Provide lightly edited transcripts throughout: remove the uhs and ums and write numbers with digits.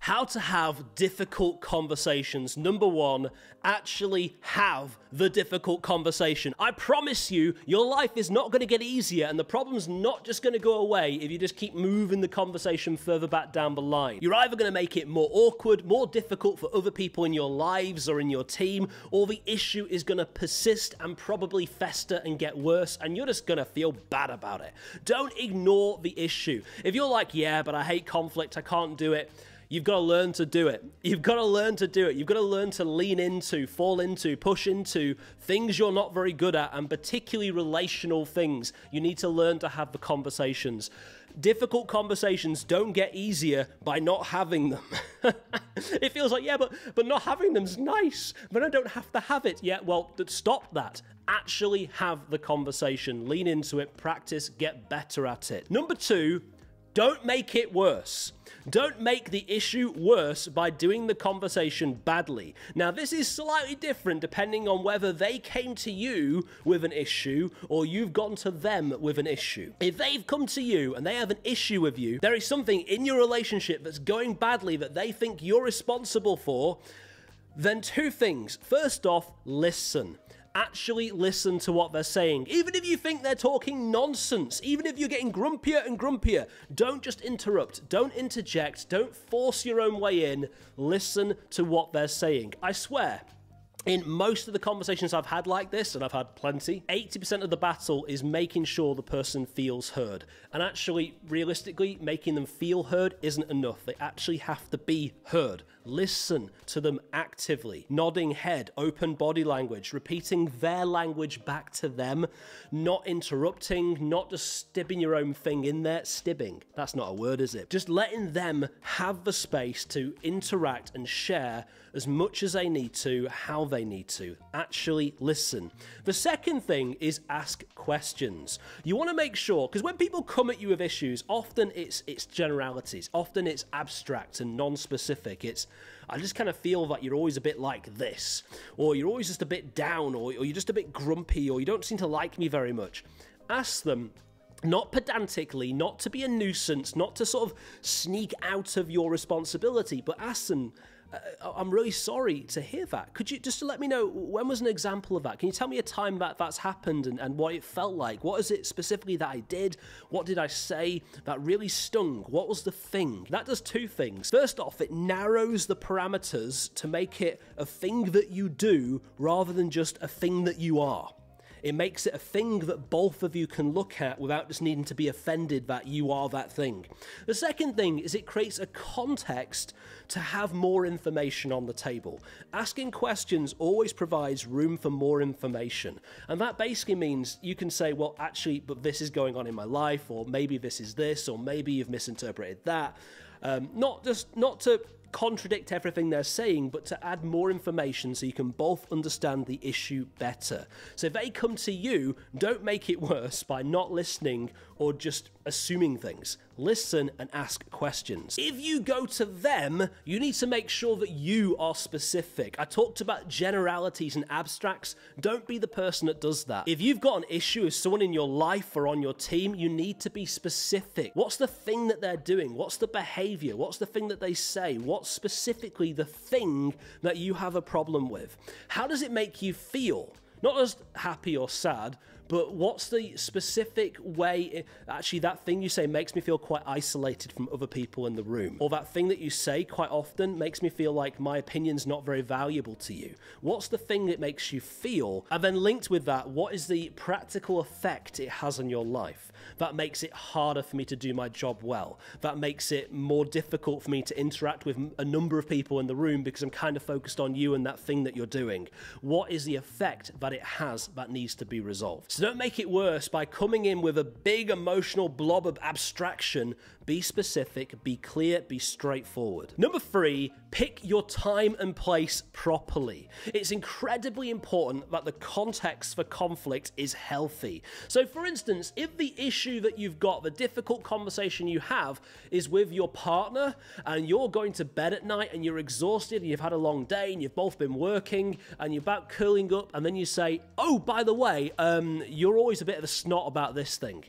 How to have difficult conversations. Number one, actually have the difficult conversation. I promise you, your life is not going to get easier and the problem's not just going to go away if you just keep moving the conversation further back down the line. You're either going to make it more awkward, more difficult for other people in your lives or in your team, or the issue is going to persist and probably fester and get worse, and you're just going to feel bad about it. Don't ignore the issue. If you're like, yeah, but I hate conflict, I can't do it, you've got to learn to do it. You've got to learn to do it. You've got to learn to lean into, fall into, push into things you're not very good at, and particularly relational things. You need to learn to have the conversations. Difficult conversations don't get easier by not having them. It feels like, yeah, but not having them's nice. But I don't have to have it. Yeah, well, stop that. Actually have the conversation. Lean into it, practice, get better at it. Number two, don't make it worse. Don't make the issue worse by doing the conversation badly. Now, this is slightly different depending on whether they came to you with an issue or you've gone to them with an issue. If they've come to you and they have an issue with you, there is something in your relationship that's going badly that they think you're responsible for, then two things. First off, listen. Actually listen to what they're saying. Even if you think they're talking nonsense, even if you're getting grumpier and grumpier, don't just interrupt, don't interject, don't force your own way in. Listen to what they're saying. I swear, in most of the conversations I've had like this, and I've had plenty, 80% of the battle is making sure the person feels heard. And actually, realistically, making them feel heard isn't enough. They actually have to be heard. Listen to them actively. Nodding head, open body language, repeating their language back to them, not interrupting, not just stibbing your own thing in there. Stibbing, that's not a word, is it? Just letting them have the space to interact and share as much as they need to, how they need to. Actually listen. The second thing is ask questions. You want to make sure, because when people come at you with issues, often it's generalities, often it's abstract and non-specific. I just kind of feel that you're always a bit like this, or you're always just a bit down, or you're just a bit grumpy, or you don't seem to like me very much. Ask them, not pedantically, not to be a nuisance, not to sort of sneak out of your responsibility, but ask them, I'm really sorry to hear that. Could you just to let me know, when was an example of that? Can you tell me a time that that's happened and what it felt like? What is it specifically that I did? What did I say that really stung? What was the thing? That does two things. First off, it narrows the parameters to make it a thing that you do rather than just a thing that you are. It makes it a thing that both of you can look at without just needing to be offended that you are that thing. The second thing is it creates a context to have more information on the table. Asking questions always provides room for more information. And that basically means you can say, well, actually, but this is going on in my life, or maybe this is this, or maybe you've misinterpreted that. Not to contradict everything they're saying, but to add more information so you can both understand the issue better. So if they come to you, don't make it worse by not listening or just assuming things. Listen and ask questions. If you go to them, you need to make sure that you are specific. I talked about generalities and abstracts. Don't be the person that does that. If you've got an issue with someone in your life or on your team, you need to be specific. What's the thing that they're doing? What's the behavior? What's the thing that they say? What's specifically the thing that you have a problem with? How does it make you feel? Not just happy or sad, but what's the specific way, actually that thing you say makes me feel quite isolated from other people in the room. Or that thing that you say quite often makes me feel like my opinion's not very valuable to you. What's the thing that makes you feel? And then linked with that, what is the practical effect it has on your life? That makes it harder for me to do my job well. That makes it more difficult for me to interact with a number of people in the room because I'm kind of focused on you and that thing that you're doing. What is the effect that it has that needs to be resolved? So don't make it worse by coming in with a big emotional blob of abstraction. Be specific, be clear, be straightforward. Number 3, pick your time and place properly. It's incredibly important that the context for conflict is healthy. So for instance, if the issue that you've got, the difficult conversation you have is with your partner and you're going to bed at night and you're exhausted and you've had a long day and you've both been working and you're about curling up and then you say, oh, by the way, you're always a bit of a snot about this thing.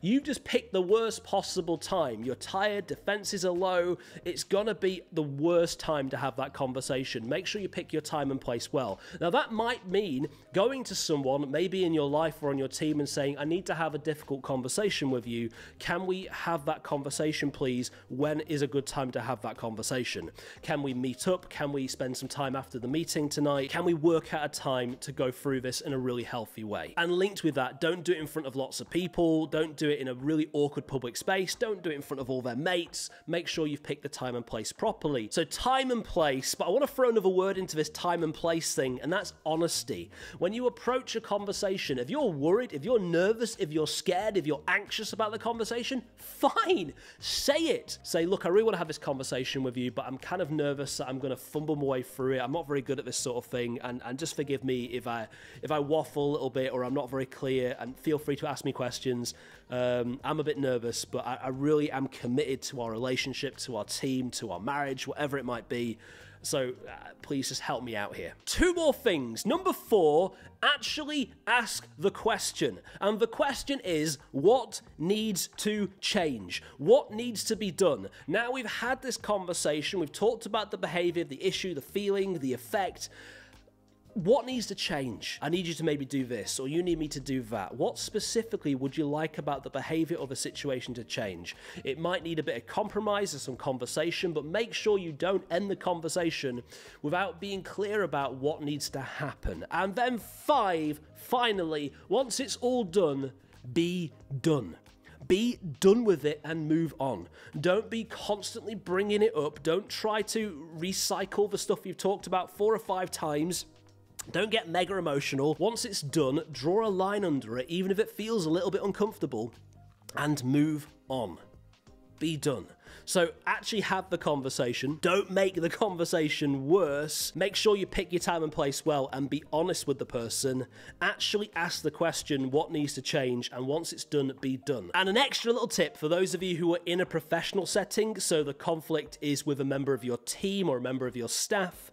You've just picked the worst possible time. You're tired, defenses are low. It's gonna be the worst time to have that conversation. Make sure you pick your time and place well. Now that might mean going to someone, maybe in your life or on your team, and saying, I need to have a difficult conversation with you. Can we have that conversation, please? When is a good time to have that conversation? Can we meet up? Can we spend some time after the meeting tonight? Can we work out a time to go through this in a really healthy way? And linked with that, don't do it in front of lots of people. Don't do it in a really awkward public space. Don't do it in front of all their mates. Make sure you've picked the time and place properly. So time and place, but I want to throw another word into this time and place thing, and that's honesty. When you approach a conversation, if you're worried, if you're nervous, if you're scared, if you're anxious about the conversation, fine. Say it. Say, look, I really want to have this conversation with you, but I'm kind of nervous that I'm going to fumble my way through it. I'm not very good at this sort of thing, and just forgive me if I waffle a little bit or I'm not very clear, and feel free to ask me questions. I'm a bit nervous, but I really am committed to our relationship, to our team, to our marriage, whatever it might be. So please just help me out here. 2 more things. Number 4, actually ask the question. And the question is, what needs to change? What needs to be done? Now we've had this conversation, we've talked about the behavior, the issue, the feeling, the effect. What needs to change? I need you to maybe do this, or you need me to do that. What specifically would you like about the behavior of a situation to change? It might need a bit of compromise or some conversation, but make sure you don't end the conversation without being clear about what needs to happen. And then 5, finally, once it's all done, be done. Be done with it and move on. Don't be constantly bringing it up. Don't try to recycle the stuff you've talked about 4 or 5 times. Don't get mega emotional. Once it's done, draw a line under it, even if it feels a little bit uncomfortable, and move on. Be done. So actually have the conversation. Don't make the conversation worse. Make sure you pick your time and place well and be honest with the person. Actually ask the question, what needs to change? And once it's done, be done. And an extra little tip for those of you who are in a professional setting, so the conflict is with a member of your team or a member of your staff,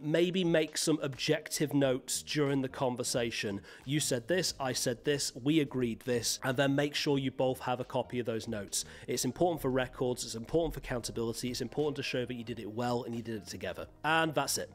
maybe make some objective notes during the conversation. You said this, I said this, we agreed this, and then make sure you both have a copy of those notes. It's important for records, it's important for accountability, it's important to show that you did it well and you did it together. And that's it.